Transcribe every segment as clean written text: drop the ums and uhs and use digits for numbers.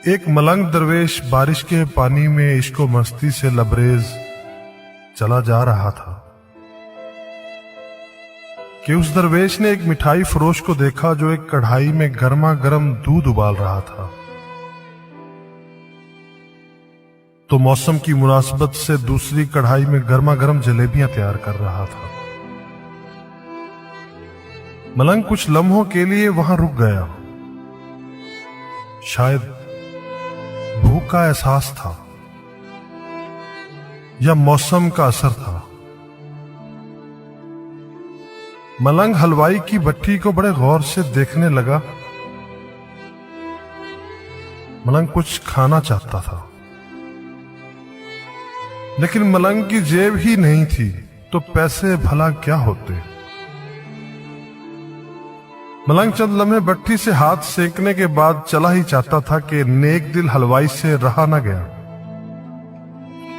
ایک ملنگ درویش بارش کے پانی میں عشق و مستی سے لبریز چلا جا رہا تھا کہ اس درویش نے ایک مٹھائی فروش کو دیکھا جو ایک کڑھائی میں گرما گرم دودھ ابال رہا تھا۔ تو موسم کی مناسبت سے دوسری کڑھائی میں گرما گرم جلیبیاں تیار کر رہا تھا۔ ملنگ کچھ لمحوں کے لیے وہاں رک گیا۔ شاید بھوک کا احساس تھا یا موسم کا اثر تھا۔ ملنگ حلوائی کی بھٹی کو بڑے غور سے دیکھنے لگا۔ ملنگ کچھ کھانا چاہتا تھا، لیکن ملنگ کی جیب ہی نہیں تھی تو پیسے بھلا کیا ہوتے۔ ملنگ چند لمحے بھٹی سے ہاتھ سینکنے کے بعد چلا ہی چاہتا تھا کہ نیک دل حلوائی سے رہا نہ گیا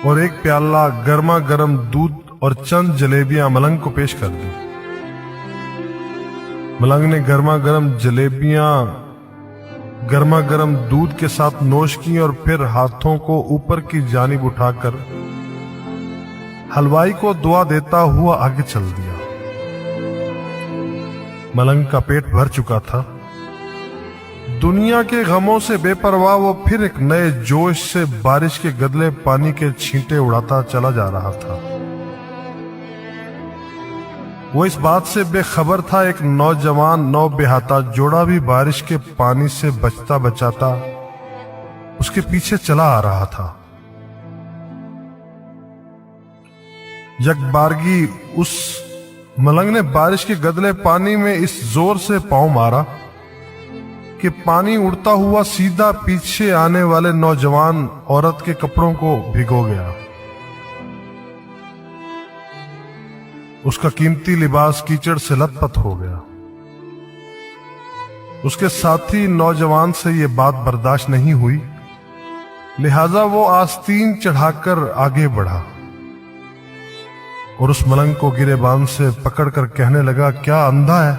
اور ایک پیالہ گرما گرم دودھ اور چند جلیبیاں ملنگ کو پیش کر دی۔ ملنگ نے گرما گرم جلیبیاں گرما گرم دودھ کے ساتھ نوش کی اور پھر ہاتھوں کو اوپر کی جانب اٹھا کر حلوائی کو دعا دیتا ہوا آگے چل دیا۔ ملنگ کا پیٹ بھر چکا تھا۔ دنیا کے غموں سے بے پرواہ وہ پھر ایک نئے جوش سے بارش کے گدلے پانی کے چھینٹے اڑاتا چلا جا رہا تھا۔ وہ اس بات سے بے خبر تھا ایک نوجوان نو بہاتا جوڑا بھی بارش کے پانی سے بچتا بچاتا اس کے پیچھے چلا آ رہا تھا۔ یک بارگی اس ملنگ نے بارش کے گدلے پانی میں اس زور سے پاؤں مارا کہ پانی اڑتا ہوا سیدھا پیچھے آنے والے نوجوان عورت کے کپڑوں کو بھگو گیا۔ اس کا قیمتی لباس کیچڑ سے لت پت ہو گیا۔ اس کے ساتھی نوجوان سے یہ بات برداشت نہیں ہوئی، لہذا وہ آستین چڑھا کر آگے بڑھا اور اس ملنگ کو گریبان سے پکڑ کر کہنے لگا، کیا اندھا ہے؟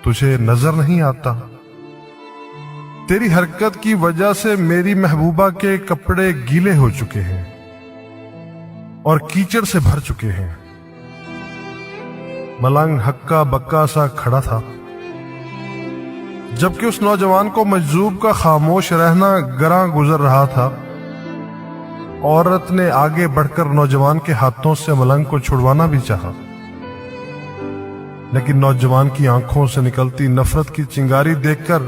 تجھے نظر نہیں آتا؟ تیری حرکت کی وجہ سے میری محبوبہ کے کپڑے گیلے ہو چکے ہیں اور کیچڑ سے بھر چکے ہیں۔ ملنگ ہکا بکا سا کھڑا تھا، جبکہ اس نوجوان کو مجذوب کا خاموش رہنا گراں گزر رہا تھا۔ عورت نے آگے بڑھ کر نوجوان کے ہاتھوں سے ملنگ کو چھڑوانا بھی چاہا، لیکن نوجوان کی آنکھوں سے نکلتی نفرت کی چنگاری دیکھ کر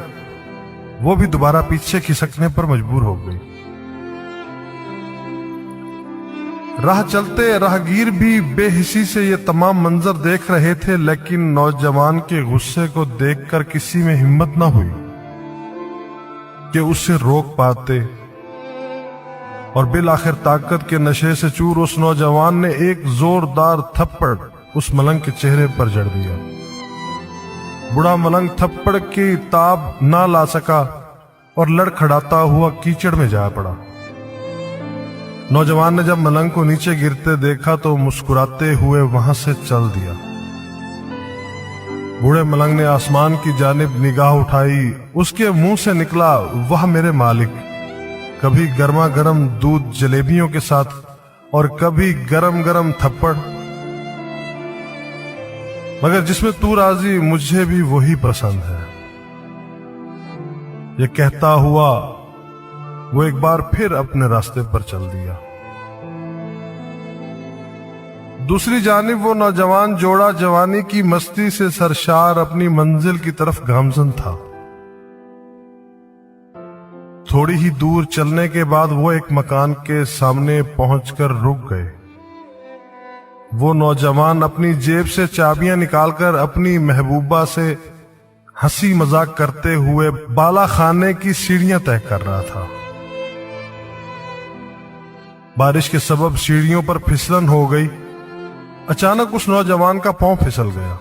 وہ بھی دوبارہ پیچھے کھسکنے پر مجبور ہو گئی۔ راہ چلتے راہگیر بھی بے حسی سے یہ تمام منظر دیکھ رہے تھے، لیکن نوجوان کے غصے کو دیکھ کر کسی میں ہمت نہ ہوئی کہ اسے روک پاتے، اور بالآخر طاقت کے نشے سے چور اس نوجوان نے ایک زوردار تھپڑ اس ملنگ کے چہرے پر جڑ دیا۔ بڑا ملنگ تھپڑ کی تاب نہ لا سکا اور لڑکھڑاتا ہوا کیچڑ میں جا پڑا۔ نوجوان نے جب ملنگ کو نیچے گرتے دیکھا تو مسکراتے ہوئے وہاں سے چل دیا۔ بوڑھے ملنگ نے آسمان کی جانب نگاہ اٹھائی، اس کے منہ سے نکلا، واہ میرے مالک، کبھی گرما گرم دودھ جلیبیوں کے ساتھ اور کبھی گرم گرم تھپڑ، مگر جس میں تو راضی مجھے بھی وہی پسند ہے۔ یہ کہتا ہوا وہ ایک بار پھر اپنے راستے پر چل دیا۔ دوسری جانب وہ نوجوان جوڑا جوانی کی مستی سے سرشار اپنی منزل کی طرف گامزن تھا۔ تھوڑی ہی دور چلنے کے بعد وہ ایک مکان کے سامنے پہنچ کر رک گئے۔ وہ نوجوان اپنی جیب سے چابیاں نکال کر اپنی محبوبہ سے ہنسی مذاق کرتے ہوئے بالا خانے کی سیڑھیاں طے کر رہا تھا۔ بارش کے سبب سیڑھیوں پر پھسلن ہو گئی۔ اچانک اس نوجوان کا پاؤں پھسل گیا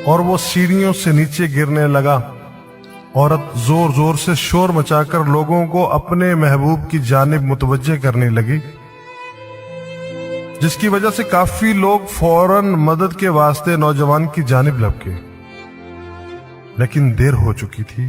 اور وہ سیڑھیوں سے نیچے گرنے لگا۔ عورت زور زور سے شور مچا کر لوگوں کو اپنے محبوب کی جانب متوجہ کرنے لگی، جس کی وجہ سے کافی لوگ فوراً مدد کے واسطے نوجوان کی جانب لپکے، لیکن دیر ہو چکی تھی۔